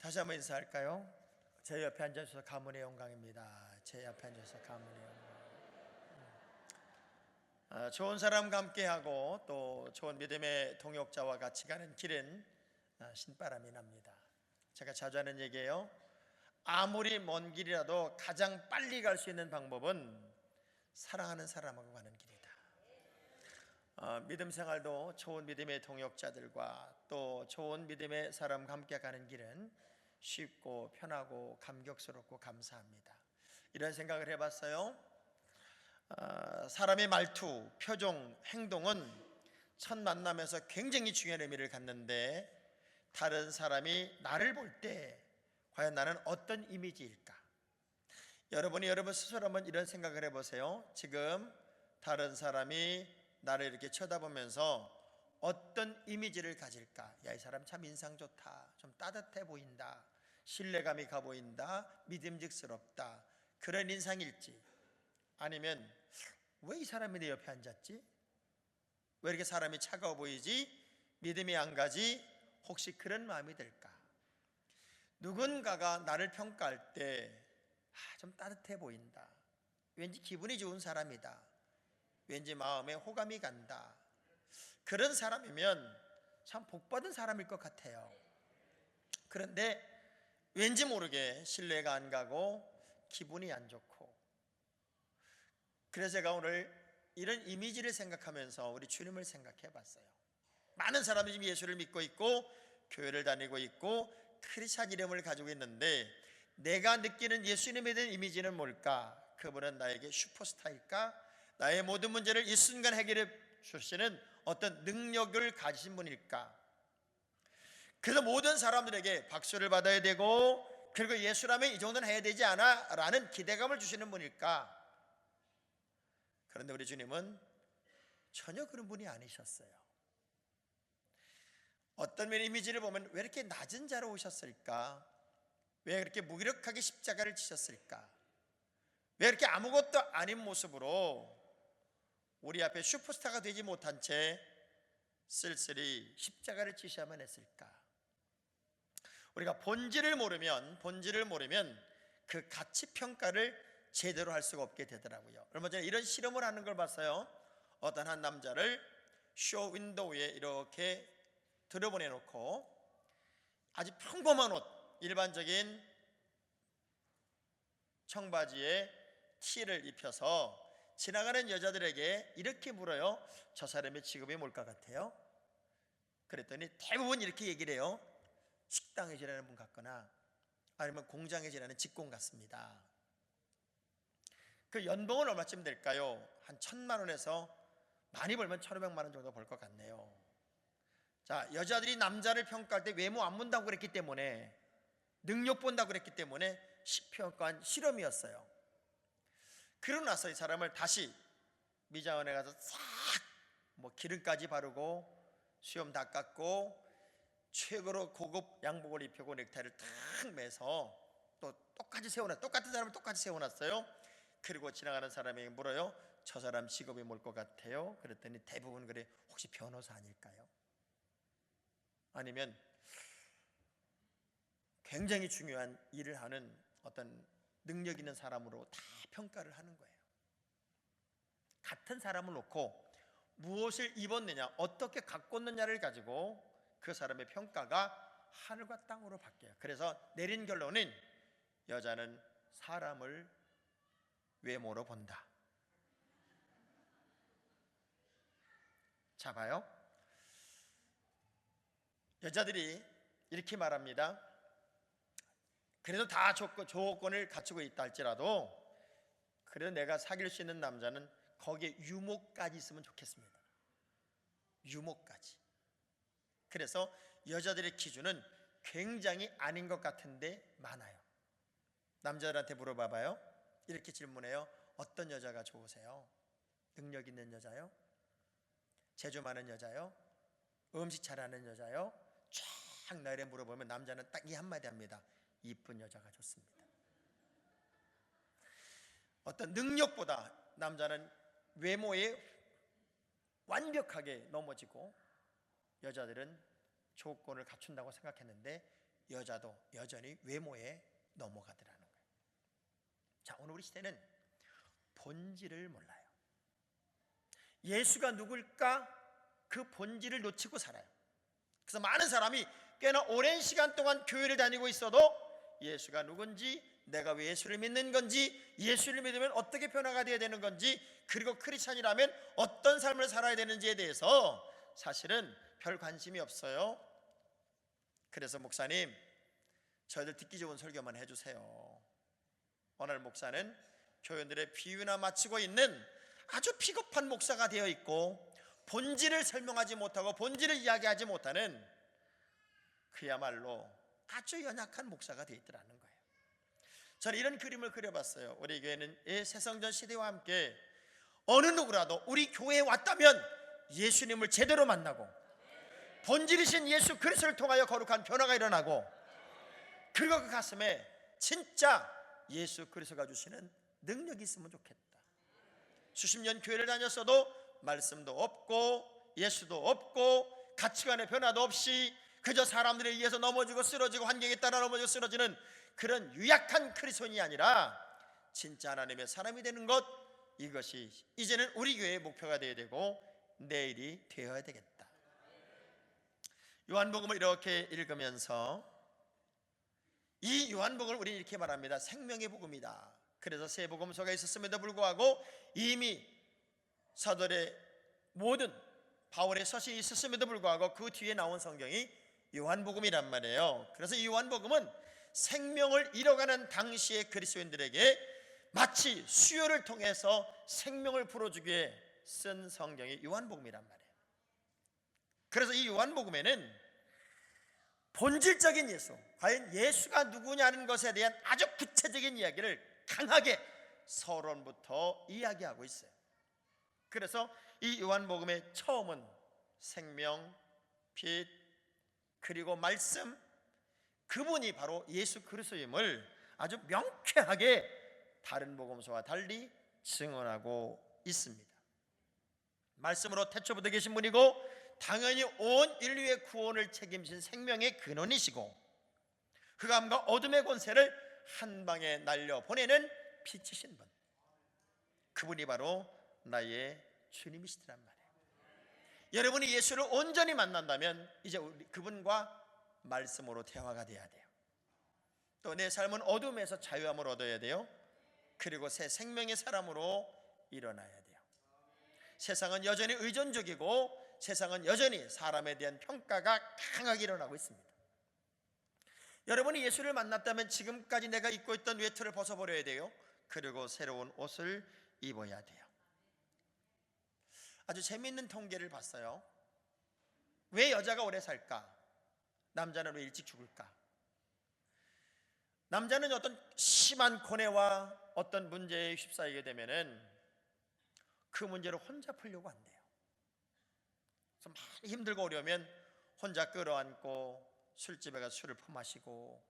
다시 한번 인사할까요? 제 옆에 앉아주셔서 가문의 영광입니다. 제 옆에 앉아주셔서 가문의 영광. 좋은 사람과 함께하고 또 좋은 믿음의 동역자와 같이 가는 길은 신바람이 납니다. 제가 자주 하는 얘기예요. 아무리 먼 길이라도 가장 빨리 갈 수 있는 방법은 사랑하는 사람하고 가는 길이다. 믿음 생활도 좋은 믿음의 동역자들과 또 좋은 믿음의 사람과 함께 가는 길은 쉽고 편하고 감격스럽고 감사합니다. 이런 생각을 해봤어요. 사람의 말투, 표정, 행동은 첫 만남에서 굉장히 중요한 의미를 갖는데 다른 사람이 나를 볼 때 과연 나는 어떤 이미지일까? 여러분이 여러분 스스로 한번 이런 생각을 해보세요. 지금 다른 사람이 나를 이렇게 쳐다보면서 어떤 이미지를 가질까? 야, 이 사람 참 인상 좋다, 좀 따뜻해 보인다, 신뢰감이 가 보인다, 믿음직스럽다, 그런 인상일지, 아니면 왜 이 사람이 내 옆에 앉았지? 왜 이렇게 사람이 차가워 보이지? 믿음이 안 가지? 혹시 그런 마음이 들까? 누군가가 나를 평가할 때 좀 따뜻해 보인다, 왠지 기분이 좋은 사람이다, 왠지 마음에 호감이 간다, 그런 사람이면 참 복받은 사람일 것 같아요. 그런데 왠지 모르게 신뢰가 안 가고 기분이 안 좋고, 그래서 제가 오늘 이런 이미지를 생각하면서 우리 주님을 생각해 봤어요. 많은 사람들이 지금 예수를 믿고 있고 교회를 다니고 있고 크리스찬 이름을 가지고 있는데 내가 느끼는 예수님에 대한 이미지는 뭘까? 그분은 나에게 슈퍼스타일까? 나의 모든 문제를 이 순간 해결해 주시는 어떤 능력을 가지신 분일까? 그래서 모든 사람들에게 박수를 받아야 되고 그리고 예수라면 이 정도는 해야 되지 않아? 라는 기대감을 주시는 분일까? 그런데 우리 주님은 전혀 그런 분이 아니셨어요. 어떤 면의 이미지를 보면 왜 이렇게 낮은 자로 오셨을까? 왜 그렇게 무기력하게 십자가를 지셨을까? 왜 이렇게 아무것도 아닌 모습으로 우리 앞에 슈퍼스타가 되지 못한 채 쓸쓸히 십자가를 지셔야만 했을까? 우리가 본질을 모르면 그 가치 평가를 제대로 할 수가 없게 되더라고요. 얼마 전에 이런 실험을 하는 걸 봤어요. 어떤 한 남자를 쇼 윈도우에 이렇게 들여보내 놓고 아주 평범한 옷, 일반적인 청바지에 티를 입혀서 지나가는 여자들에게 이렇게 물어요. 저 사람의 직업이 뭘까 같아요? 그랬더니 대부분 이렇게 얘기를 해요. 식당에 일하는 분 같거나 아니면 공장에 일하는 직공 같습니다. 그 연봉은 얼마쯤 될까요? 한 1,000만 원에서 많이 벌면 1,500만 원 정도 벌 것 같네요. 자, 여자들이 남자를 평가할 때 외모 안 본다고 그랬기 때문에, 능력 본다고 그랬기 때문에 평가한 실험이었어요. 그러고 나서 이 사람을 다시 미장원에 가서 싹 기름까지 바르고 수염 다 깎고 최고로 고급 양복을 입히고 넥타이를 탁 매서 또 똑같은 사람을 똑같이 세워놨어요. 그리고 지나가는 사람에게 물어요. 저 사람 직업이 뭘 것 같아요? 그랬더니 대부분 그래, 혹시 변호사 아닐까요? 아니면 굉장히 중요한 일을 하는 어떤 능력 있는 사람으로 다 평가를 하는 거예요. 같은 사람을 놓고 무엇을 입었느냐, 어떻게 갖고 있느냐를 가지고 그 사람의 평가가 하늘과 땅으로 바뀌어요. 그래서 내린 결론은 여자는 사람을 외모로 본다. 자, 봐요. 여자들이 이렇게 말합니다. 그래도 다 조건을 갖추고 있다 할지라도 그래도 내가 사귈 수 있는 남자는 거기에 유모까지 있으면 좋겠습니다. 유모까지. 그래서 여자들의 기준은 굉장히 아닌 것 같은데 많아요. 남자들한테 물어봐봐요. 이렇게 질문해요. 어떤 여자가 좋으세요? 능력 있는 여자요? 재주 많은 여자요? 음식 잘하는 여자요? 쫙 나이를 물어보면 남자는 딱 이 한마디 합니다. 이쁜 여자가 좋습니다. 어떤 능력보다 남자는 외모에 완벽하게 넘어지고 여자들은 조건을 갖춘다고 생각했는데 여자도 여전히 외모에 넘어가더라는 거예요. 자, 오늘 우리 시대는 본질을 몰라요. 예수가 누굴까? 그 본질을 놓치고 살아요. 그래서 많은 사람이 꽤나 오랜 시간 동안 교회를 다니고 있어도 예수가 누군지, 내가 왜 예수를 믿는 건지, 예수를 믿으면 어떻게 변화가 되어야 되는 건지, 그리고 크리스찬이라면 어떤 삶을 살아야 되는지에 대해서 사실은 별 관심이 없어요. 그래서 목사님, 저희들 듣기 좋은 설교만 해주세요. 오늘 목사는 교인들의 비유나 맞추고 있는 아주 비겁한 목사가 되어 있고, 본질을 설명하지 못하고 본질을 이야기하지 못하는 그야말로 아주 연약한 목사가 되어 있더라는 거예요. 저는 이런 그림을 그려봤어요. 우리 교회는 새성전 시대와 함께 어느 누구라도 우리 교회에 왔다면 예수님을 제대로 만나고 본질이신 예수 그리스도를 통하여 거룩한 변화가 일어나고, 그리고 그 가슴에 진짜 예수 그리스도가 주시는 능력이 있으면 좋겠다. 수십 년 교회를 다녔어도 말씀도 없고 예수도 없고 가치관의 변화도 없이 그저 사람들에 의해서 넘어지고 쓰러지고 환경에 따라 넘어지고 쓰러지는 그런 유약한 그리스도인이 아니라 진짜 하나님의 사람이 되는 것, 이것이 이제는 우리 교회의 목표가 되어야 되고 내일이 되어야 되겠다. 요한복음을 이렇게 읽으면서 이 요한복음을 우리는 이렇게 말합니다. 생명의 복음이다. 그래서 세 복음서가 있었음에도 불구하고 이미 사도의 모든 바울의 서신이 있었음에도 불구하고 그 뒤에 나온 성경이 요한복음이란 말이에요. 그래서 이 요한복음은 생명을 잃어가는 당시의 그리스도인들에게 마치 수요를 통해서 생명을 불어주기에 쓴 성경이 요한복음이란 말이에요. 그래서 이 요한복음에는 본질적인 예수, 과연 예수가 누구냐는 것에 대한 아주 구체적인 이야기를 강하게 서론부터 이야기하고 있어요. 그래서 이 요한복음의 처음은 생명, 빛, 그리고 말씀, 그분이 바로 예수 그리스도임을 아주 명쾌하게 다른 복음서와 달리 증언하고 있습니다. 말씀으로 태초부터 계신 분이고 당연히 온 인류의 구원을 책임진 생명의 근원이시고 흑암과 어둠의 권세를 한 방에 날려보내는 빛이신 분, 그분이 바로 나의 주님이시란 말이에요. 여러분이 예수를 온전히 만난다면 이제 그분과 말씀으로 대화가 돼야 돼요. 또 내 삶은 어둠에서 자유함을 얻어야 돼요. 그리고 새 생명의 사람으로 일어나야 돼요. 세상은 여전히 의존적이고 세상은 여전히 사람에 대한 평가가 강하게 일어나고 있습니다. 여러분이 예수를 만났다면 지금까지 내가 입고 있던 외투를 벗어버려야 돼요. 그리고 새로운 옷을 입어야 돼요. 아주 재미있는 통계를 봤어요. 왜 여자가 오래 살까? 남자는 왜 일찍 죽을까? 남자는 어떤 심한 고뇌와 어떤 문제에 휩싸이게 되면은 그 문제를 혼자 풀려고 한대요. 그래서 많이 힘들고 어려우면 혼자 끌어안고 술집에 가서 술을 퍼마시고,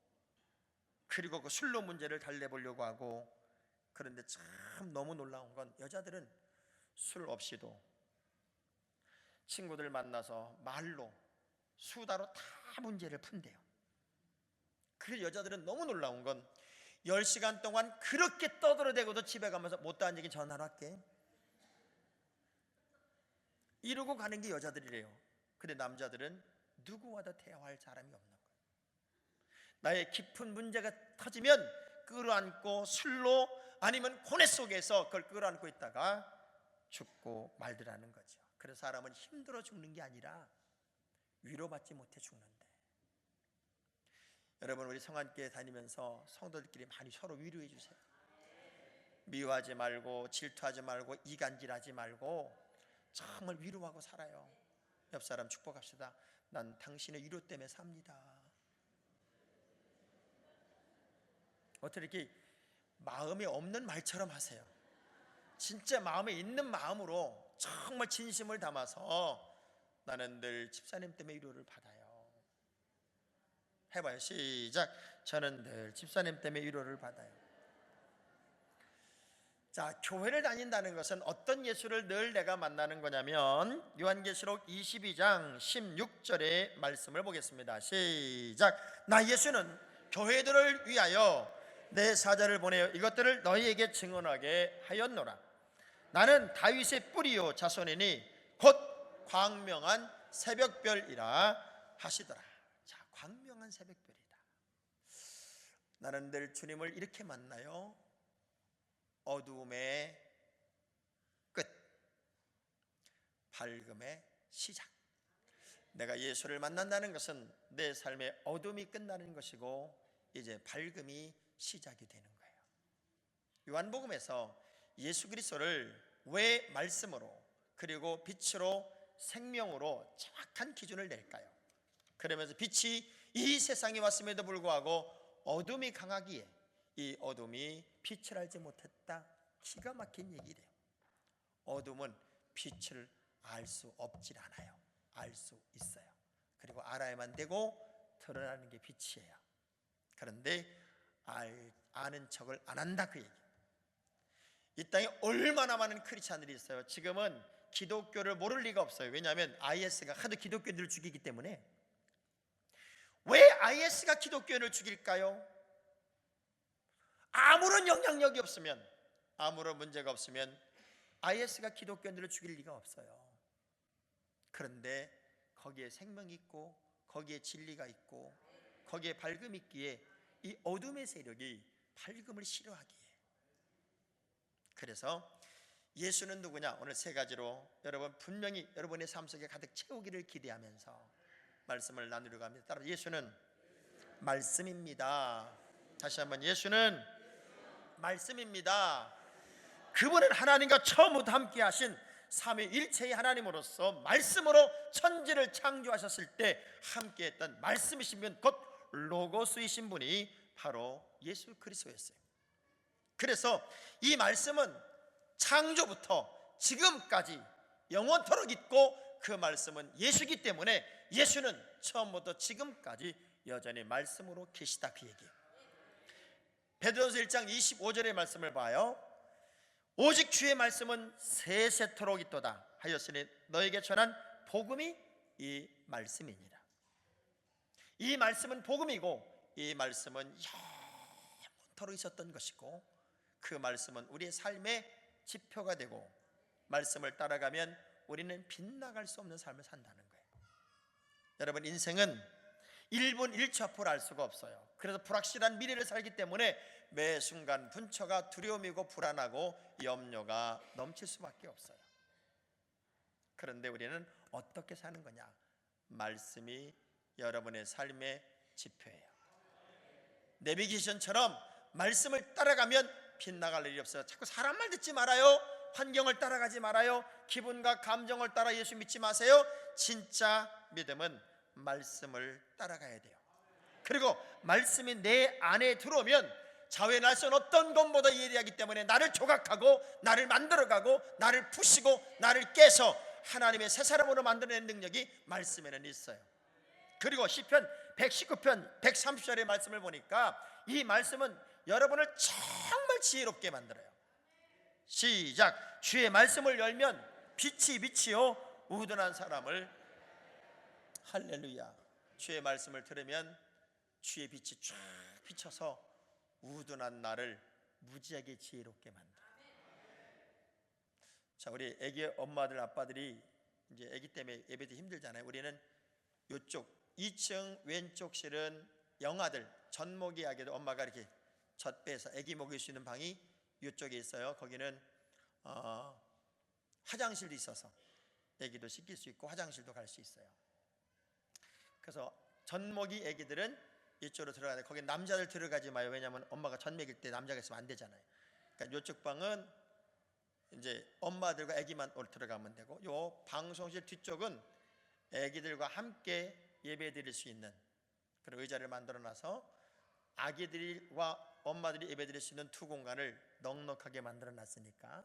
그리고 그 술로 문제를 달래보려고 하고. 그런데 참 너무 놀라운 건 여자들은 술 없이도 친구들 만나서 말로 수다로 다 문제를 푼대요. 그래서 여자들은 너무 놀라운 건 10시간 동안 그렇게 떠들어대고도 집에 가면서 못다 한 얘기 전화로 할게 이러고 가는 게 여자들이래요. 근데 남자들은 누구와도 대화할 사람이 없는 거예요. 나의 깊은 문제가 터지면 끌어안고 술로 아니면 고뇌 속에서 그걸 끌어안고 있다가 죽고 말더라는 거죠. 그래서 사람은 힘들어 죽는 게 아니라 위로받지 못해 죽는데, 여러분 우리 성안교회 다니면서 성도들끼리 많이 서로 위로해 주세요. 미워하지 말고 질투하지 말고 이간질하지 말고 정말 위로하고 살아요. 옆 사람 축복합시다. 난 당신의 위로 때문에 삽니다. 어떻게 이렇게 마음에 없는 말처럼 하세요. 진짜 마음에 있는 마음으로 정말 진심을 담아서 나는 늘 집사님 때문에 위로를 받아요. 해봐요. 시작. 저는 늘 집사님 때문에 위로를 받아요. 자, 교회를 다닌다는 것은 어떤 예수를 늘 내가 만나는 거냐면 요한계시록 22장 16절의 말씀을 보겠습니다. 시작. 나 예수는 교회들을 위하여 내 사자를 보내어 이것들을 너희에게 증언하게 하였노라. 나는 다윗의 뿌리요 자손이니 곧 광명한 새벽별이라 하시더라. 자, 광명한 새벽별이다. 나는 늘 주님을 이렇게 만나요. 어두움의 끝, 밝음의 시작. 내가 예수를 만난다는 것은 내 삶의 어둠이 끝나는 것이고 이제 밝음이 시작이 되는 거예요. 요한복음에서 예수 그리스도를 왜 말씀으로 그리고 빛으로 생명으로 정확한 기준을 낼까요? 그러면서 빛이 이 세상에 왔음에도 불구하고 어둠이 강하기에 이 어둠이 빛을 알지 못했다. 기가 막힌 얘기래요. 어둠은 빛을 알 수 없질 않아요. 알 수 있어요. 그리고 알아야만 되고 드러나는 게 빛이에요. 그런데 아는 척을 안 한다, 그 얘기. 이 땅에 얼마나 많은 크리스찬들이 있어요. 지금은 기독교를 모를 리가 없어요. 왜냐하면 IS가 하도 기독교인들을 죽이기 때문에. 왜 IS가 기독교인을 죽일까요? 아무런 영향력이 없으면, 아무런 문제가 없으면 IS가 기독교인들을 죽일 리가 없어요. 그런데 거기에 생명이 있고 거기에 진리가 있고 거기에 밝음이 있기에 이 어둠의 세력이 밝음을 싫어하기에. 그래서 예수는 누구냐? 오늘 세 가지로 여러분 분명히 여러분의 삶 속에 가득 채우기를 기대하면서 말씀을 나누려고 합니다. 따라 예수는 말씀입니다. 다시 한번, 예수는 말씀입니다. 그분은 하나님과 처음부터 함께 하신 삼위일체의 하나님으로서 말씀으로 천지를 창조하셨을 때 함께 했던 말씀이신 분, 곧 로고스이신 분이 바로 예수 그리스도였어요. 그래서 이 말씀은 창조부터 지금까지 영원토록 있고 그 말씀은 예수이기 때문에 예수는 처음부터 지금까지 여전히 말씀으로 계시다, 그 얘기예요. 베드로전서 1장 25절의 말씀을 봐요. 오직 주의 말씀은 세세토록 있도다 하였으니 너에게 전한 복음이 이 말씀이니라. 이 말씀은 복음이고 이 말씀은 영원토록 있었던 것이고 그 말씀은 우리의 삶의 지표가 되고 말씀을 따라가면 우리는 빗나갈 수 없는 삶을 산다는 거예요. 여러분, 인생은 1분 1초 앞을 알 수가 없어요. 그래서 불확실한 미래를 살기 때문에 매 순간 분처가 두려움이고 불안하고 염려가 넘칠 수밖에 없어요. 그런데 우리는 어떻게 사는 거냐? 말씀이 여러분의 삶의 지표예요. 내비게이션처럼 말씀을 따라가면 빗나갈 일이 없어요. 자꾸 사람 말 듣지 말아요. 환경을 따라가지 말아요. 기분과 감정을 따라 예수 믿지 마세요. 진짜 믿음은 말씀을 따라가야 돼요. 그리고 말씀이 내 안에 들어오면 자외 날선 어떤 것보다 예리하기 때문에 나를 조각하고 나를 만들어가고 나를 부시고 나를 깨서 하나님의 새 사람으로 만들어내는 능력이 말씀에는 있어요. 그리고 시편 119편 130절의 말씀을 보니까 이 말씀은 여러분을 정말 지혜롭게 만들어요. 시작. 주의 말씀을 열면 빛이 빛이요 우둔한 사람을, 할렐루야. 주의 말씀을 들으면 주의 빛이 쫙 비쳐서 우둔한 나를 무지하게 지혜롭게 만들어요. 자, 우리 애기 엄마들 아빠들이 이제 애기 때문에 예배도 힘들잖아요. 우리는 이쪽 2층 왼쪽 실은 영아들 젖먹이 하게도 엄마가 이렇게 젖 빼서 애기 먹일 수 있는 방이 이쪽에 있어요. 거기는 화장실도 있어서 애기도 씻길 수 있고 화장실도 갈 수 있어요. 그래서 젖먹이 애기들은 이쪽으로 들어가야 돼. 거기 남자들 들어가지 마요. 왜냐하면 엄마가 젖 먹일 때 남자가 있으면 안 되잖아요. 그러니까 이쪽 방은 이제 엄마들과 애기만 들어가면 되고, 요 방송실 뒤쪽은 애기들과 함께 예배 드릴 수 있는 그런 의자를 만들어 놔서 아기들과 엄마들이 예배 드릴 수 있는 두 공간을 넉넉하게 만들어 놨으니까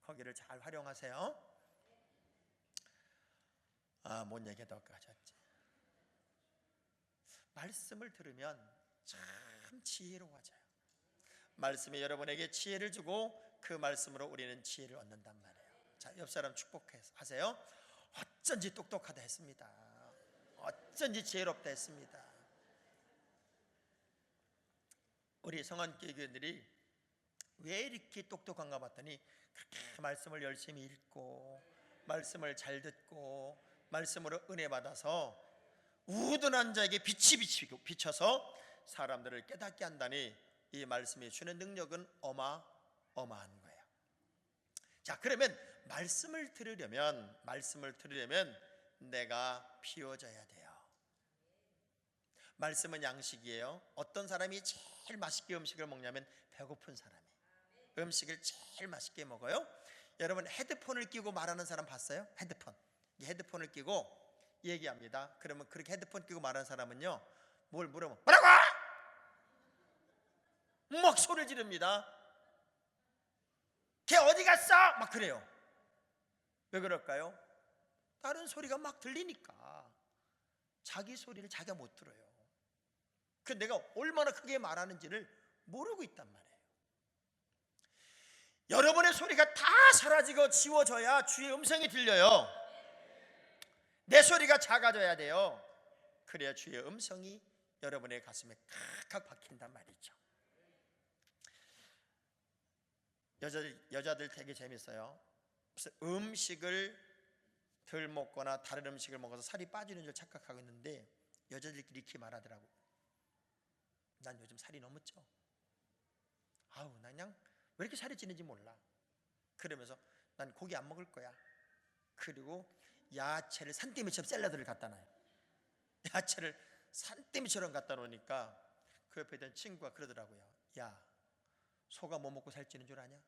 거기를 잘 활용하세요. 뭔 얘기가 더 까졌지? 말씀을 들으면 참 지혜로워져요. 말씀이 여러분에게 지혜를 주고 그 말씀으로 우리는 지혜를 얻는단 말이에요. 자, 옆 사람 축복하세요. 어쩐지 똑똑하다 했습니다. 어쩐지 지혜롭다 했습니다. 우리 성안교회 교인들이 왜 이렇게 똑똑한가 봤더니 그렇게 말씀을 열심히 읽고 말씀을 잘 듣고 말씀으로 은혜 받아서 우둔한 자에게 빛이 비쳐서 사람들을 깨닫게 한다니 이 말씀이 주는 능력은 어마어마한 거예요. 자, 그러면 말씀을 들으려면 내가 비워져야 돼요. 말씀은 양식이에요. 어떤 사람이 제일 맛있게 음식을 먹냐면 배고픈 사람이 음식을 제일 맛있게 먹어요. 여러분, 헤드폰을 끼고 말하는 사람 봤어요? 헤드폰을 끼고 얘기합니다. 그러면 그렇게 헤드폰 끼고 말하는 사람은요, 뭘 물으면 뭐라고? 막 소리를 지릅니다. 걔 어디 갔어? 막 그래요. 왜 그럴까요? 다른 소리가 막 들리니까 자기 소리를 자기가 못 들어요. 그 내가 얼마나 크게 말하는지를 모르고 있단 말이에요. 여러분의 소리가 다 사라지고 지워져야 주의 음성이 들려요. 내 소리가 작아져야 돼요. 그래야 주의 음성이 여러분의 가슴에 칵칵 박힌단 말이죠. 여자들 되게 재밌어요. 무슨 음식을 덜 먹거나 다른 음식을 먹어서 살이 빠지는 줄 착각하고 있는데 여자들끼리 이렇게 말하더라고. 난 요즘 살이 너무 쪄. 아우, 나 그냥 왜 이렇게 살이 찌는지 몰라. 그러면서 난 고기 안 먹을 거야. 그리고 야채를 산더미처럼 샐러드를 갖다 놔요. 야채를 산더미처럼 갖다 놓으니까 그 옆에 있던 친구가 그러더라고요. 야, 소가 뭐 먹고 살찌는 줄 아냐?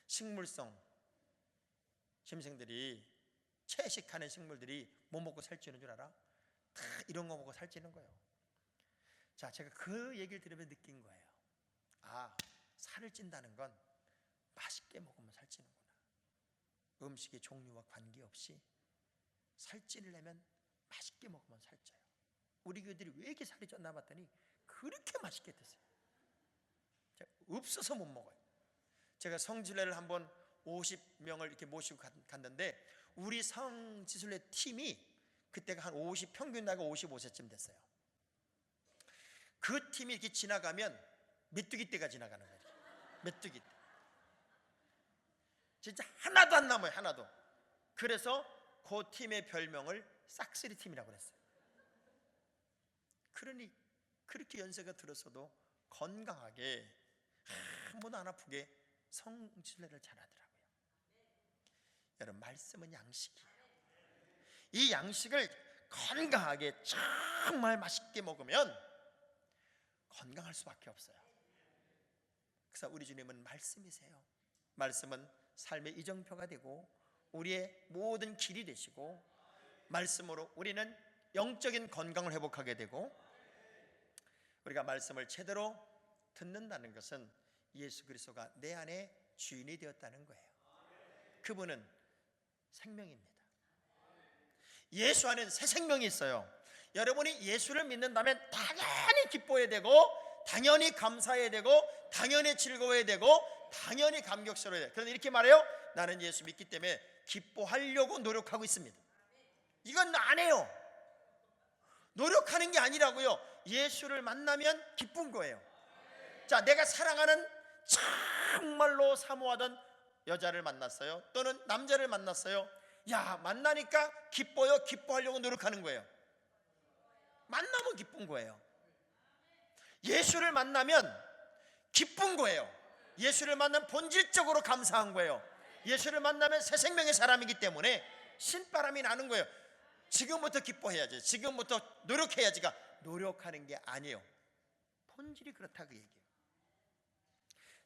식물성 짐승들이, 채식하는 식물들이 뭐 먹고 살찌는 줄 알아? 다 이런 거 먹고 살찌는 거예요. 자, 제가 그 얘기를 들으면 느낀 거예요. 아, 살을 찐다는 건 맛있게 먹으면 살찌는구나. 음식의 종류와 관계없이 살찌려면 맛있게 먹으면 살쪄요. 우리 교회들이 왜 이렇게 살이 쪘나 봤더니 그렇게 맛있게 드세요. 없어서 못 먹어요. 제가 성지순례를 한번 50명을 이렇게 모시고 갔는데 우리 성지순례 팀이 그때가 한 50, 평균 나이가 55세쯤 됐어요. 그 팀이 이렇게 지나가면 메뚜기 떼가 지나가는 거예요. 메뚜기 떼. 진짜 하나도 안 남아요. 하나도. 그래서 그 팀의 별명을 싹쓸이 팀이라고 그랬어요. 그러니 그렇게 연세가 들어서도 건강하게 한 번도 안 아프게 성지순례를 잘하더라고요. 여러분, 말씀은 양식이에요. 이 양식을 건강하게 정말 맛있게 먹으면 건강할 수밖에 없어요. 그래서 우리 주님은 말씀이세요. 말씀은 삶의 이정표가 되고 우리의 모든 길이 되시고 말씀으로 우리는 영적인 건강을 회복하게 되고 우리가 말씀을 제대로 듣는다는 것은 예수 그리스도가 내 안에 주인이 되었다는 거예요. 그분은 생명입니다. 예수 안에는 새 생명이 있어요. 여러분이 예수를 믿는다면 당연히 기뻐해야 되고 당연히 감사해야 되고 당연히 즐거워야 되고 당연히 감격스러워야 돼요. 그런데 이렇게 말해요. 나는 예수 믿기 때문에 기뻐하려고 노력하고 있습니다. 이건 안 해요. 노력하는 게 아니라고요. 예수를 만나면 기쁜 거예요. 자, 내가 사랑하는 정말로 사모하던 여자를 만났어요. 또는 남자를 만났어요. 야, 만나니까 기뻐요. 기뻐하려고 노력하는 거예요. 만나면 기쁜 거예요. 예수를 만나면 기쁜 거예요. 예수를 만나면 본질적으로 감사한 거예요. 예수를 만나면 새 생명의 사람이기 때문에 신바람이 나는 거예요. 지금부터 기뻐해야지, 지금부터 노력해야지가 노력하는 게 아니에요. 본질이 그렇다, 그 얘기예요.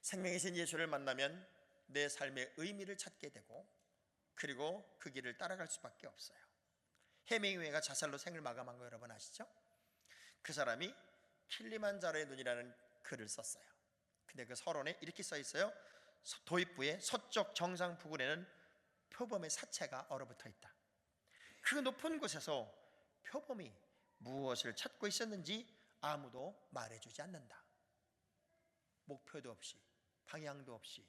생명이신 예수를 만나면 내 삶의 의미를 찾게 되고 그리고 그 길을 따라갈 수밖에 없어요. 헤밍웨이가 자살로 생을 마감한 거 여러분 아시죠? 그 사람이 킬리만자로의 눈이라는 글을 썼어요. 근데 그 서론에 이렇게 써 있어요. 도입부의 서쪽 정상 부근에는 표범의 사체가 얼어붙어 있다. 그 높은 곳에서 표범이 무엇을 찾고 있었는지 아무도 말해주지 않는다. 목표도 없이 방향도 없이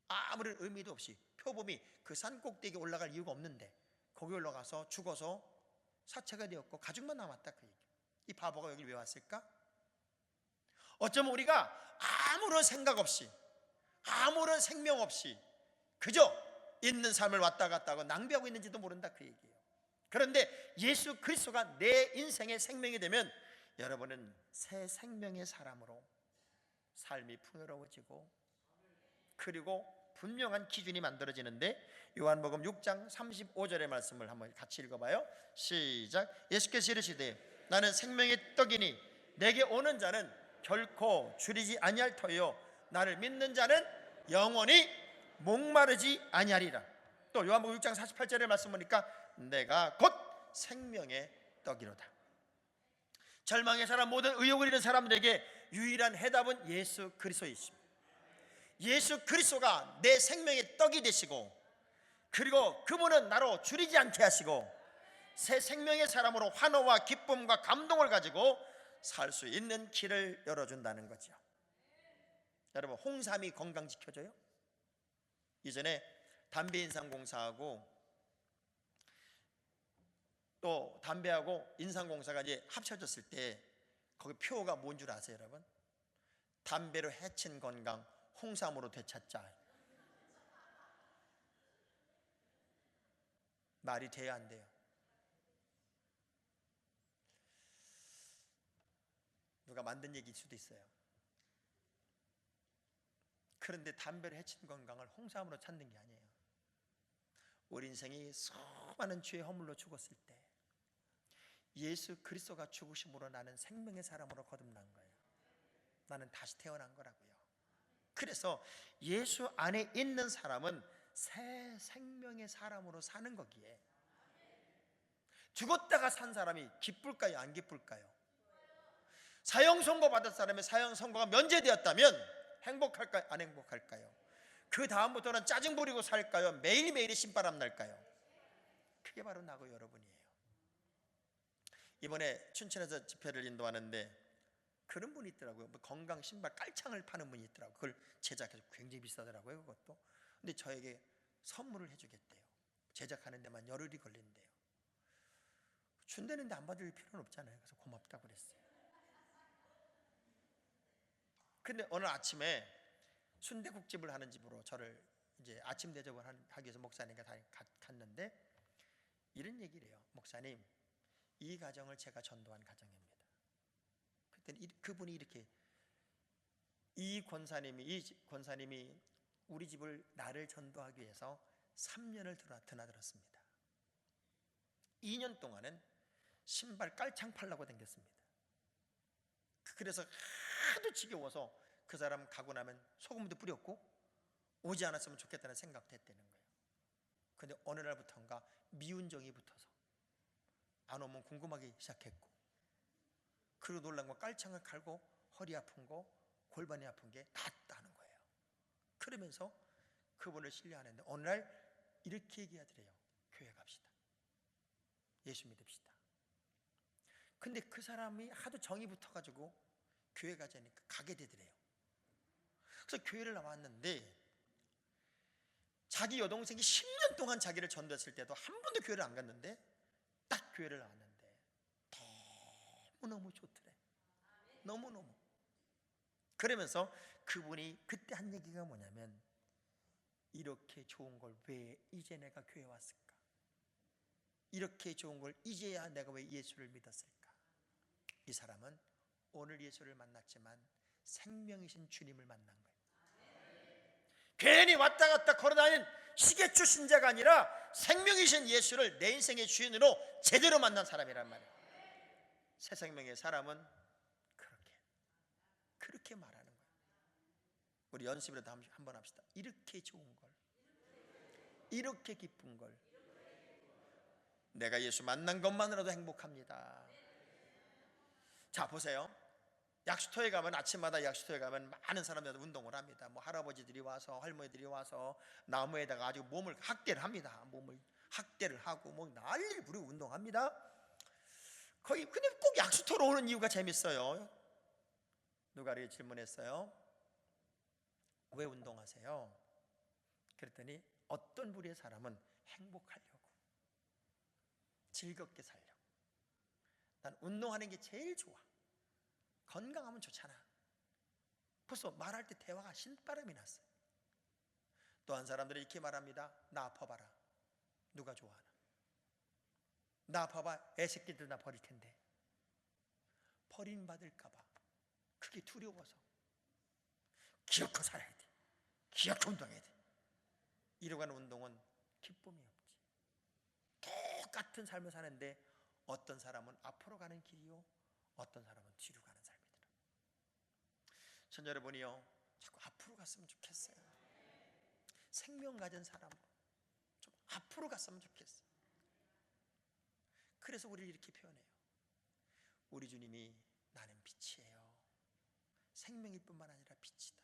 아무런 의미도 없이 표범이 그 산 꼭대기에 올라갈 이유가 없는데 거기 올라가서 죽어서 사체가 되었고 가죽만 남았다, 그 얘기. 이 바보가 여기 왜 왔을까? 어쩌면 우리가 아무런 생각 없이 아무런 생명 없이 그저 있는 삶을 왔다 갔다 하고 낭비하고 있는지도 모른다, 그 얘기예요. 그런데 예수 그리스도가 내 인생의 생명이 되면 여러분은 새 생명의 사람으로 삶이 풍요로워지고 그리고 분명한 기준이 만들어지는데, 요한복음 6장 35절의 말씀을 한번 같이 읽어봐요. 시작. 예수께서 이르시되 나는 생명의 떡이니 내게 오는 자는 결코 줄이지 아니할 터요 나를 믿는 자는 영원히 목마르지 아니하리라. 또 요한복음 6장 48절의 말씀 보니까 내가 곧 생명의 떡이로다. 절망의 사람, 모든 의욕을 잃은 사람들에게 유일한 해답은 예수 그리스도이십니다. 예수 그리스도가 내 생명의 떡이 되시고 그리고 그분은 나로 줄이지 않게 하시고 새 생명의 사람으로 환호와 기쁨과 감동을 가지고 살 수 있는 길을 열어준다는 거죠. 여러분, 홍삼이 건강 지켜줘요? 이전에 담배 인상공사하고 또 담배하고 인상공사가 이제 합쳐졌을 때 거기 표어가 뭔 줄 아세요, 여러분? 담배로 해친 건강 홍삼으로 되찾자. 말이 돼야 안 돼요? 누가 만든 얘기일 수도 있어요. 그런데 담배로 해친 건강을 홍삼으로 찾는 게 아니에요. 우리 인생이 수많은 죄의 허물로 죽었을 때 예수 그리스도가 죽으심으로 나는 생명의 사람으로 거듭난 거예요. 나는 다시 태어난 거라고요. 그래서 예수 안에 있는 사람은 새 생명의 사람으로 사는 거기에 죽었다가 산 사람이 기쁠까요, 안 기쁠까요? 사형 선고 받은 사람의 사형 선고가 면제되었다면 행복할까요, 안 행복할까요? 그 다음부터는 짜증 부리고 살까요, 매일매일이 신바람 날까요? 그게 바로 나고 여러분이에요. 이번에 춘천에서 집회를 인도하는데 그런 분이 있더라고요. 뭐 건강 신발 깔창을 파는 분이 있더라고요. 그걸 제작해서 굉장히 비싸더라고요, 그것도. 근데 저에게 선물을 해주겠대요. 제작하는 데만 열흘이 걸린대요. 준다는데 안 받을 필요는 없잖아요. 그래서 고맙다고 그랬어요. 근데 오늘 아침에 순대국집을 하는 집으로 저를 이제 아침 대접을 하기 위해서 목사님과 갔는데 이런 얘기를 해요. 목사님, 이 가정을 제가 전도한 가정입니다. 그때 그분이 이렇게 이 권사님이 우리 집을 나를 전도하기 위해서 3년을 드나들었습니다. 2년 동안은 신발 깔창 팔라고 다녔습니다. 그래서 하도 지겨워서 그 사람 가고 나면 소금도 뿌렸고 오지 않았으면 좋겠다는 생각도 했다는 거예요. 그런데 어느 날부터인가 미운 정이 붙어서 안 오면 궁금하기 시작했고, 그리고 놀란 건 깔창을 갈고 허리 아픈 거, 골반이 아픈 게 낫다는 거예요. 그러면서 그분을 신뢰하는데 어느 날 이렇게 얘기하더래요. 교회 갑시다. 예수 믿읍시다. 근데 그 사람이 하도 정이 붙어가지고 교회 가자니까 가게 되더래요. 그래서 교회를 나왔는데 자기 여동생이 10년 동안 자기를 전도했을 때도 한 번도 교회를 안 갔는데 딱 교회를 나왔는데 너무너무 좋더래. 너무너무. 그러면서 그분이 그때 한 얘기가 뭐냐면, 이렇게 좋은 걸 왜 이제 내가 교회 왔을까? 이렇게 좋은 걸 이제야 내가 왜 예수를 믿었을까? 이 사람은 오늘 예수를 만났지만 생명이신 주님을 만난 거예요. 괜히 왔다 갔다 걸어다니는 시계추 신자가 아니라 생명이신 예수를 내 인생의 주인으로 제대로 만난 사람이란 말이에요. 새 생명의 사람은 그렇게 말하는 거예요. 우리 연습이라도 한번 합시다. 이렇게 좋은 걸, 이렇게 기쁜 걸, 내가 예수 만난 것만으로도 행복합니다. 자, 보세요. 약수터에 가면, 아침마다 약수터에 가면 많은 사람들이 운동을 합니다. 뭐 할아버지들이 와서, 할머니들이 와서 나무에다가 아주 몸을 학대를 합니다. 몸을 학대를 하고 뭐 난리를 부리고 운동합니다. 근데 꼭 약수터로 오는 이유가 재밌어요. 누가 이렇게 질문했어요. 왜 운동하세요? 그랬더니 어떤 부류의 사람은 행복하려고, 즐겁게 살려고. 난 운동하는 게 제일 좋아. 건강하면 좋잖아. 벌써 말할 때 대화가 신바람이 났어요. 또 한 사람들은 이렇게 말합니다. 나 아파봐라. 누가 좋아하나? 나 아파봐. 애새끼들 나 버릴 텐데. 버림받을까봐 그게 두려워서 기어코 살아야 돼. 기어코 운동해야 돼. 이러고 하는 운동은 기쁨이 없지. 똑같은 삶을 사는데 어떤 사람은 앞으로 가는 길이요, 어떤 사람은 뒤로 가는 삶이더라. 전 여러분이요, 자꾸 앞으로 갔으면 좋겠어요. 생명 가진 사람으로 좀 앞으로 갔으면 좋겠어요. 그래서 우리를 이렇게 표현해요. 우리 주님이 나는 빛이에요. 생명일 뿐만 아니라 빛이다.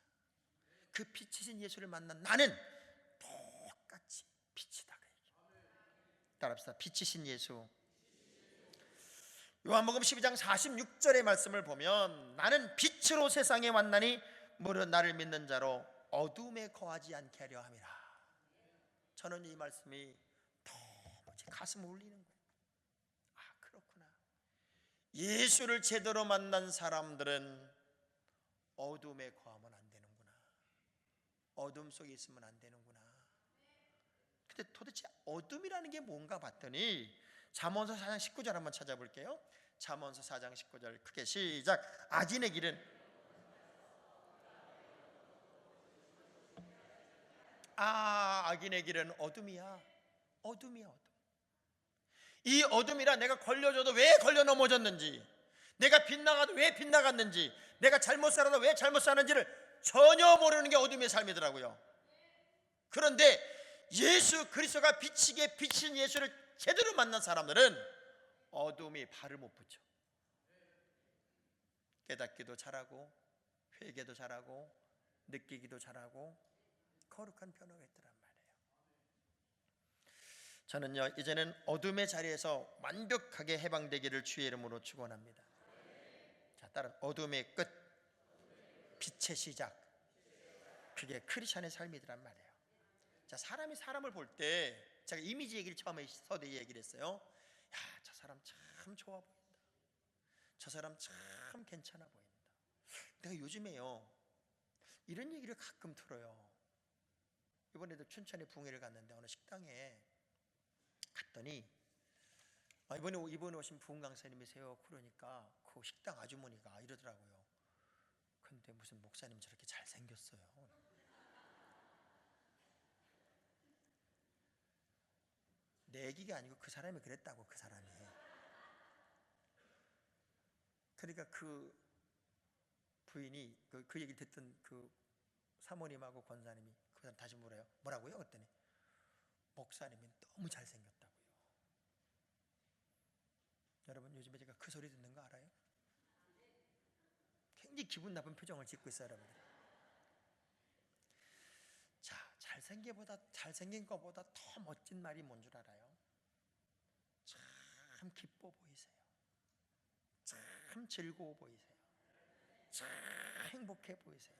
그 빛이신 예수를 만난 나는 똑같이 빛이다. 그 얘기. 따라합시다. 빛이신 예수. 요한복음 12장 46절의 말씀을 보면 나는 빛으로 세상에 왔나니 무릇 나를 믿는 자로 어둠에 거하지 않게 하려 함이라. 저는 이 말씀이 너무 제 가슴을 울리는 거예요. 아, 그렇구나. 예수를 제대로 만난 사람들은 어둠에 거하면 안 되는구나. 어둠 속에 있으면 안 되는구나. 근데 도대체 어둠이라는 게 뭔가 봤더니 잠언서 4장 19절 한번 찾아볼게요. 잠언서 4장 19절 크게 시작. 악인의 길은 악인의 길은 어둠이야. 어둠이야, 어둠. 이 어둠이라 내가 걸려줘도 왜 걸려 넘어졌는지, 내가 빗나가도 왜 빗나갔는지, 내가 잘못 살아도 왜 잘못 사는지를 전혀 모르는 게 어둠의 삶이더라고요. 그런데 예수 그리스도가 빛이게 비친 예수를 제대로 만난 사람들은 어둠이 발을 못 붙여. 깨닫기도 잘하고 회개도 잘하고 느끼기도 잘하고 거룩한 변화가 있더란 말이에요. 저는요, 이제는 어둠의 자리에서 완벽하게 해방되기를 주의 이름으로 축원합니다. 자, 따라 어둠의 끝, 빛의 시작. 그게 크리스천의 삶이더란 말이에요. 자, 사람이 사람을 볼 때 제가 이미지 얘기를 처음에 서두에 얘기를 했어요. 야, 저 사람 참 좋아 보인다. 저 사람 참 괜찮아 보인다. 내가 요즘에요, 이런 얘기를 가끔 들어요. 이번에도 춘천에 붕회를 갔는데 어느 식당에 갔더니 이번에 오신 부흥 강사님이세요. 그러니까 그 식당 아주머니가 이러더라고요. 근데 무슨 목사님 저렇게 잘생겼어요. 내 얘기가 아니고 그 사람이 그랬다고. 그 사람이. 그러니까 그 부인이 그 얘기를 듣던 그 사모님하고 권사님이 그 사람 다시 물어요. 뭐라고요? 그랬더니 목사님이 너무 잘생겼다고요. 여러분, 요즘에 제가 그 소리 듣는 거 알아요? 굉장히 기분 나쁜 표정을 짓고 있어요, 여러분. 자, 잘생긴 것보다 더 멋진 말이 뭔 줄 알아요? 참 기뻐 보이세요. 참 즐거워 보이세요. 참 행복해 보이세요.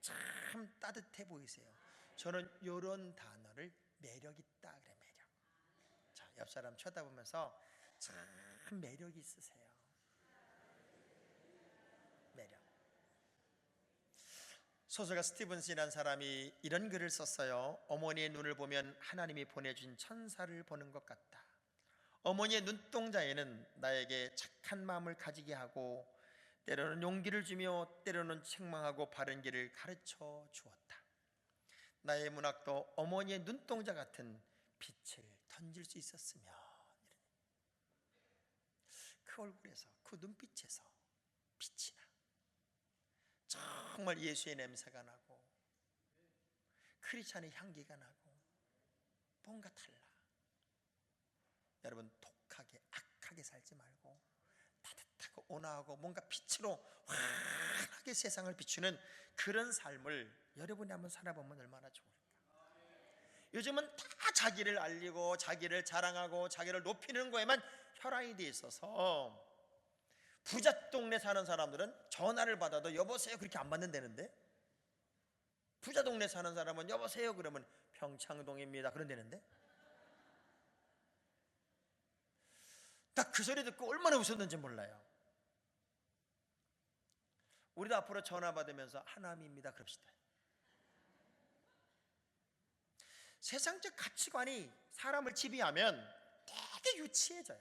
참 따뜻해 보이세요. 저는 이런 단어를 매력 있다 그래. 매력. 자, 옆 사람 쳐다보면서 참 매력 있으세요. 매력. 소설가 스티븐슨이라는 사람이 이런 글을 썼어요. 어머니의 눈을 보면 하나님이 보내준 천사를 보는 것 같다. 어머니의 눈동자에는 나에게 착한 마음을 가지게 하고 때로는 용기를 주며 때로는 책망하고 바른 길을 가르쳐 주었다. 나의 문학도 어머니의 눈동자 같은 빛을 던질 수 있었으면. 그 얼굴에서, 그 눈빛에서 빛이 나. 정말 예수의 냄새가 나고 크리스찬의 향기가 나고 뭔가 달라. 여러분, 독하게 악하게 살지 말고 따뜻하고 온화하고 뭔가 빛으로 환하게 세상을 비추는 그런 삶을 여러분이 한번 살아보면 얼마나 좋을까. 요즘은 다 자기를 알리고 자기를 자랑하고 자기를 높이는 거에만 혈안이 돼 있어서 부자 동네 사는 사람들은 전화를 받아도 여보세요 그렇게 안 받는다는데, 부자 동네 사는 사람은 여보세요 그러면 평창동입니다 그런다는데, 딱 그 소리 듣고 얼마나 웃었는지 몰라요. 우리도 앞으로 전화 받으면서 하남입니다 그럽시다. 세상적 가치관이 사람을 지배하면 되게 유치해져요.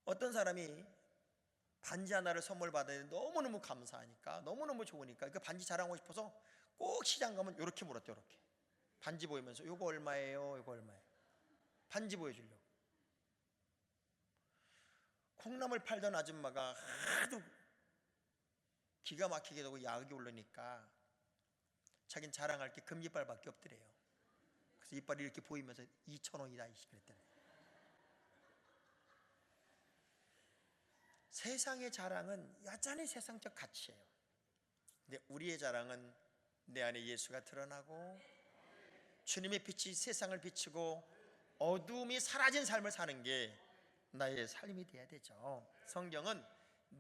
어떤 사람이 반지 하나를 선물 받았는데 너무너무 감사하니까, 너무너무 좋으니까 그 반지 자랑하고 싶어서 꼭 시장 가면 이렇게 물었대요. 이렇게 반지 보이면서 이거 얼마예요? 이거 얼마예요? 반지 보여주려고. 콩나물 팔던 아줌마가 하도 기가 막히게 되고 야극이 오르니까 자긴 자랑할 게 금이빨밖에 없더래요. 그래서 이빨이 이렇게 보이면서 2,000원이다 그랬더니, 세상의 자랑은 여전히 세상적 가치예요. 근데 우리의 자랑은 내 안에 예수가 드러나고 주님의 빛이 세상을 비추고 어두움이 사라진 삶을 사는 게 나의 삶이 돼야 되죠. 성경은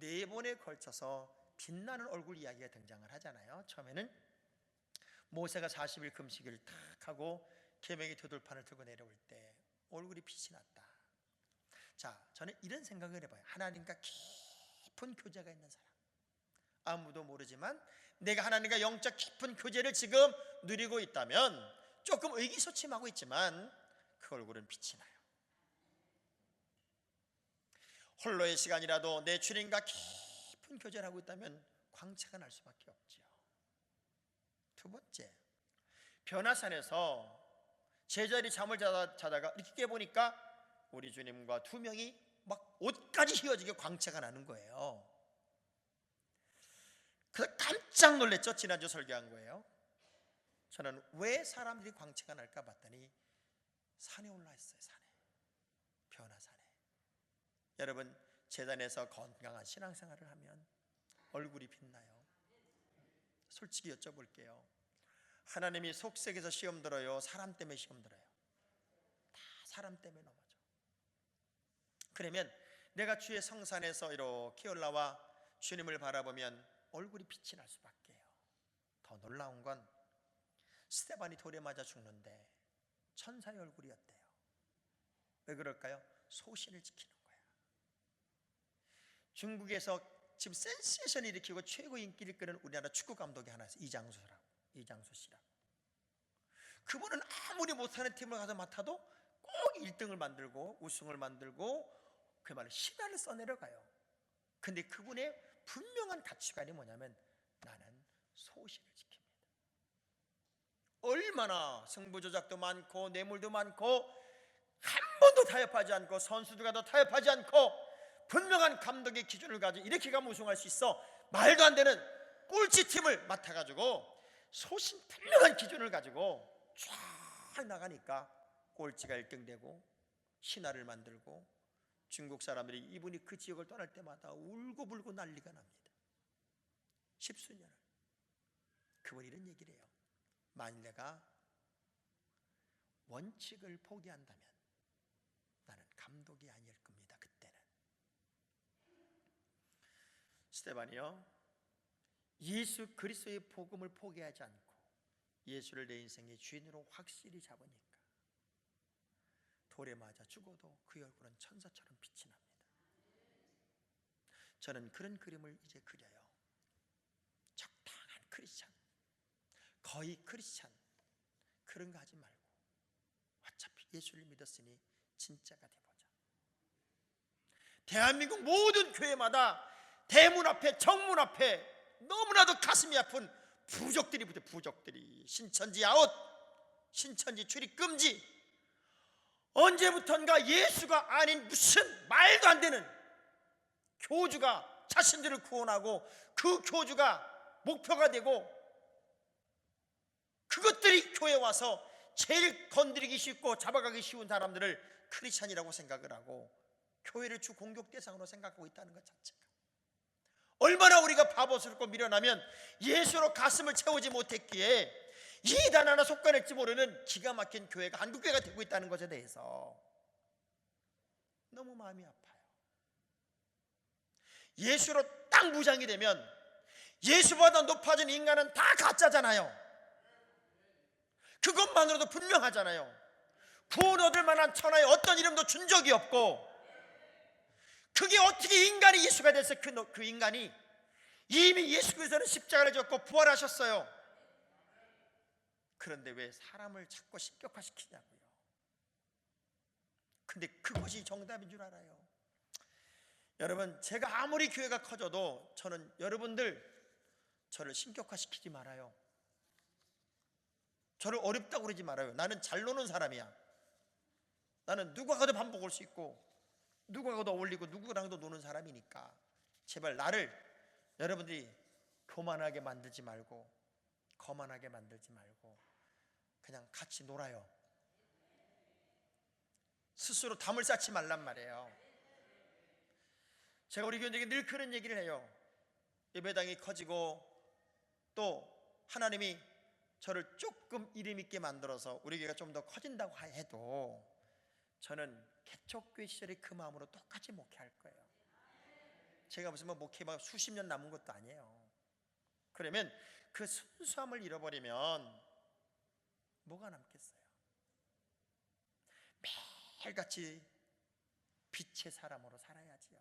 4번에 걸쳐서 빛나는 얼굴 이야기가 등장을 하잖아요. 처음에는 모세가 40일 금식을 탁 하고 계명의 두들판을 들고 내려올 때 얼굴이 빛이 났다. 자, 저는 이런 생각을 해봐요. 하나님과 깊은 교제가 있는 사람, 아무도 모르지만 내가 하나님과 영적 깊은 교제를 지금 누리고 있다면 조금 의기소침하고 있지만 그 얼굴은 빛이 나요. 홀로의 시간이라도 내 주님과 깊은 교제를 하고 있다면 광채가 날 수밖에 없죠. 두 번째, 변화산에서 제자리 잠을 자다가 이렇게 깨보니까 우리 주님과 2명이 막 옷까지 휘어지게 광채가 나는 거예요. 그래서 깜짝 놀랐죠. 지난주 설교한 거예요. 저는 왜 사람들이 광채가 날까 봤더니 산에 올라 있어요. 산에, 변화산에. 여러분, 제단에서 건강한 신앙생활을 하면 얼굴이 빛나요. 솔직히 여쭤볼게요. 하나님이 속색에서 시험 들어요? 사람 때문에 시험 들어요? 다 사람 때문에 넘어져. 그러면 내가 주의 성산에서 이렇게 올라와 주님을 바라보면 얼굴이 빛이 날 수밖에요. 더 놀라운 건 스데반이 돌에 맞아 죽는데 천사의 얼굴이었대요. 왜 그럴까요? 소신을 지키는 거야. 중국에서 지금 센세이션을 일으키고 최고 인기를 끄는 우리나라 축구 감독이 하나 있어요. 이장수 씨라고. 그분은 아무리 못하는 팀을 가서 맡아도 꼭 1등을 만들고 우승을 만들고 그 말을 신화를 써내려가요. 근데 그분의 분명한 가치관이 뭐냐면 나는 소신을 지킵니다. 얼마나 승부 조작도 많고 뇌물도 많고 한 번도 타협하지 않고 선수들과도 타협하지 않고 분명한 감독의 기준을 가지고 이렇게 가면 우승할 수 있어. 말도 안 되는 꼴찌 팀을 맡아가지고 소신 분명한 기준을 가지고 쫙 나가니까 꼴찌가 1등 되고 신화를 만들고 중국 사람들이 이분이 그 지역을 떠날 때마다 울고불고 난리가 납니다. 10수년을. 그분이 이런 얘기를 해요. 만일 내가 원칙을 포기한다면 나는 감독이 아닐 겁니다. 그때는. 스데반이요, 예수 그리스도의 복음을 포기하지 않고 예수를 내 인생의 주인으로 확실히 잡으니까 돌에 맞아 죽어도 그 얼굴은 천사처럼 빛이 납니다. 저는 그런 그림을 이제 그려요. 적당한 크리스찬, 거의 크리스찬, 그런 거 하지 말고 어차피 예수를 믿었으니 진짜가 돼보자. 대한민국 모든 교회마다 대문 앞에, 정문 앞에 너무나도 가슴이 아픈 부족들이 붙어요. 부족들이 신천지 아웃, 신천지 출입 금지. 언제부턴가 예수가 아닌 무슨 말도 안 되는 교주가 자신들을 구원하고 그 교주가 목표가 되고 그것들이 교회에 와서 제일 건드리기 쉽고 잡아가기 쉬운 사람들을 크리스찬이라고 생각을 하고 교회를 주 공격 대상으로 생각하고 있다는 것 자체가 얼마나 우리가 바보스럽고 미련하면 예수로 가슴을 채우지 못했기에 이단 하나 속가낼지 모르는 기가 막힌 교회가 한국교회가 되고 있다는 것에 대해서 너무 마음이 아파요. 예수로 딱 무장이 되면 예수보다 높아진 인간은 다 가짜잖아요. 그것만으로도 분명하잖아요. 구원 얻을 만한 천하에 어떤 이름도 준 적이 없고, 그게 어떻게 인간이 예수가 됐어요? 그 인간이 이미 예수께서는 십자가를 졌고 부활하셨어요. 그런데 왜 사람을 자꾸 신격화시키냐고요. 근데 그것이 정답인 줄 알아요. 여러분, 제가 아무리 교회가 커져도 저는 여러분들 저를 신격화시키지 말아요. 저를 어렵다고 그러지 말아요. 나는 잘 노는 사람이야. 나는 누구하고도 밥 먹을 수 있고 누구하고도 어울리고 누구랑도 노는 사람이니까 제발 나를 여러분들이 교만하게 만들지 말고 거만하게 만들지 말고 그냥 같이 놀아요. 스스로 담을 쌓지 말란 말이에요. 제가 우리 교인들에게 늘 그런 얘기를 해요. 예배당이 커지고 또 하나님이 저를 조금 이름 있게 만들어서 우리 교회가 좀 더 커진다고 해도 저는 개척교회 시절의 그 마음으로 똑같이 목회할 거예요. 제가 무슨 목회가 수십 년 남은 것도 아니에요. 그러면 그 순수함을 잃어버리면 뭐가 남겠어요? 매일같이 빛의 사람으로 살아야지요.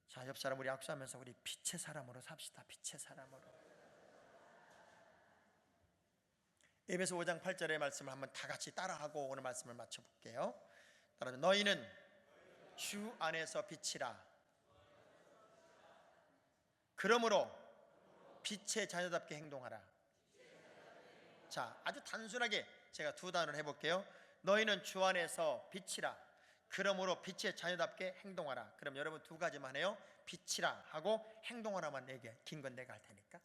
자, 옆 사람 우리 악수하면서 우리 빛의 사람으로 삽시다. 빛의 사람으로. 에베소 5장 8절의 말씀을 한번 다 같이 따라하고 오늘 말씀을 맞춰볼게요. 따라서 너희는 주 안에서 빛이라. 그러므로 빛의 자녀답게 행동하라. 자, 아주 단순하게 제가 두 단어를 해볼게요. 너희는 주 안에서 빛이라. 그러므로 빛의 자녀답게 행동하라. 그럼 여러분 두 가지만 해요. 빛이라 하고 행동하라만 얘기해. 긴 건 내가 할 테니까.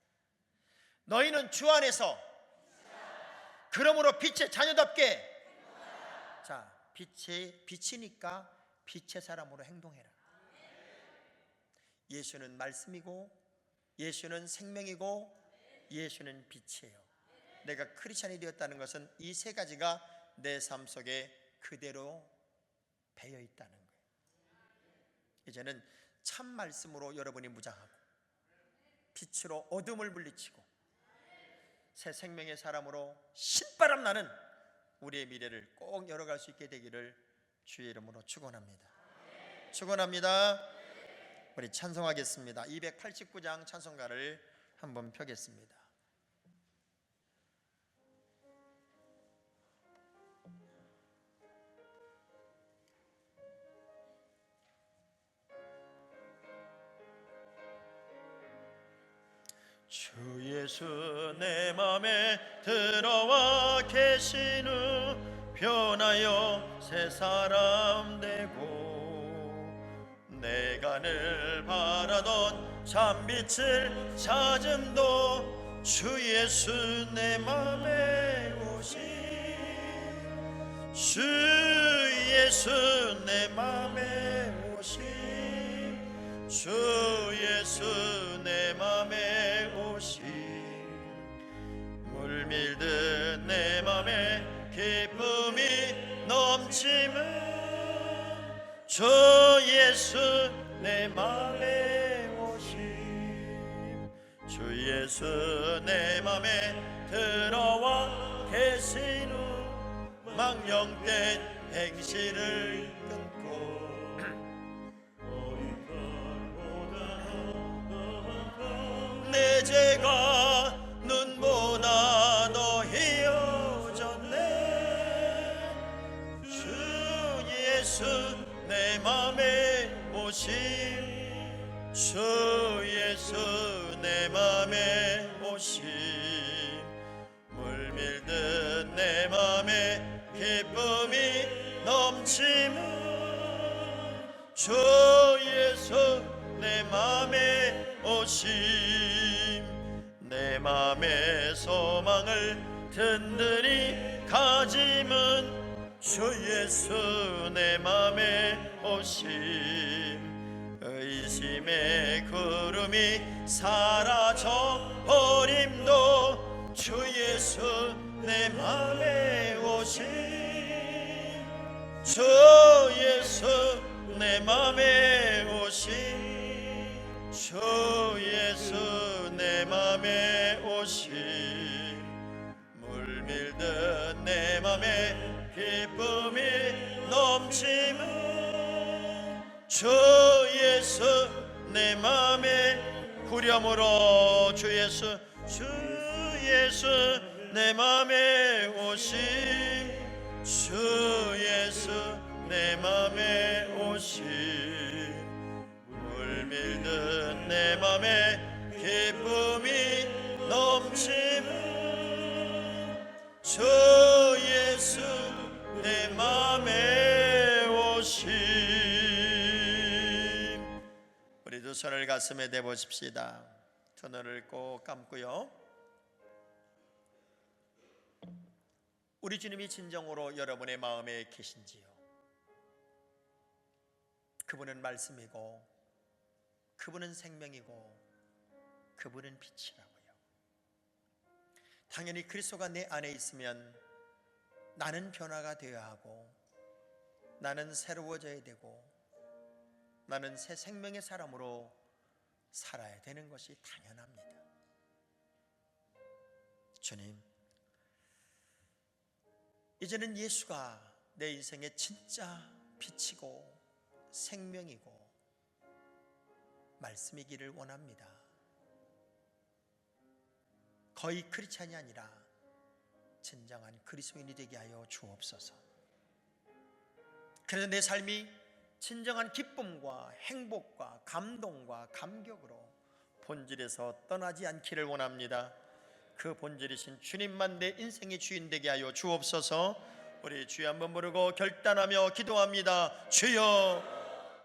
너희는 주 안에서 그러므로 빛의 자녀답게. 자, 빛이니까 빛의 사람으로 행동해라. 예수는 말씀이고 예수는 생명이고 예수는 빛이에요. 내가 크리스찬이 되었다는 것은 이 세 가지가 내 삶 속에 그대로 배어 있다는 거예요. 이제는 참 말씀으로 여러분이 무장하고 빛으로 어둠을 물리치고 새 생명의 사람으로 신바람 나는 우리의 미래를 꼭 열어갈 수 있게 되기를 주의 이름으로 축원합니다. 축원합니다. 우리 찬송하겠습니다. 289장 찬송가를 한번 펴겠습니다. 주 예수 내 맘에 들어와 계신 후 변하여 새 사람 되고 내가 늘 바라던 참빛을 찾음도 주 예수 내 맘에 오신 주 예수 내 맘에 오신 주 예수 내 맘에 오신 물밀듯 내 맘에 기쁨이 넘치면 주 예수 내 맘에 오신 주 예수 내 맘에 들어와 계신 후 망령된 행실을 끊고 내 죄가 눈보다 더 희어졌네 주 예수 내 맘에 오신 주 예수 내 맘에 오신 물밀듯 내 맘에 기쁨이 넘치면 주 예수 내 맘에 오심 내 맘의 소망을 든든히 가짐은 주 예수 내 맘에 오심 의심의 구름이 사라져 버림도 주 예수 내 맘에 오심 주 예수 내 맘에 오심 주 주 예수 내 맘에 후렴으로 주 예수 내 맘에 오시 주 예수 내 맘에 오시 물밀듯 내 맘에 기쁨이 넘치는 주 예수 내 맘에 오시. 우리 두 손을 가슴에 대보십시다. 두 눈을 꼭 감고요. 우리 주님이 진정으로 여러분의 마음에 계신지요? 그분은 말씀이고 그분은 생명이고 그분은 빛이라고요. 당연히 그리스도가 내 안에 있으면 나는 변화가 되어야 하고 나는 새로워져야 되고 나는 새 생명의 사람으로 살아야 되는 것이 당연합니다. 주님, 이제는 예수가 내 인생의 진짜 빛이고 생명이고 말씀이기를 원합니다. 거의 크리스찬이 아니라 진정한 그리스도인이 되게 하여 주옵소서. 그래서 내 삶이 진정한 기쁨과 행복과 감동과 감격으로 본질에서 떠나지 않기를 원합니다. 그 본질이신 주님만 내 인생의 주인 되게 하여 주옵소서. 우리 주여 한번 부르고 결단하며 기도합니다. 주여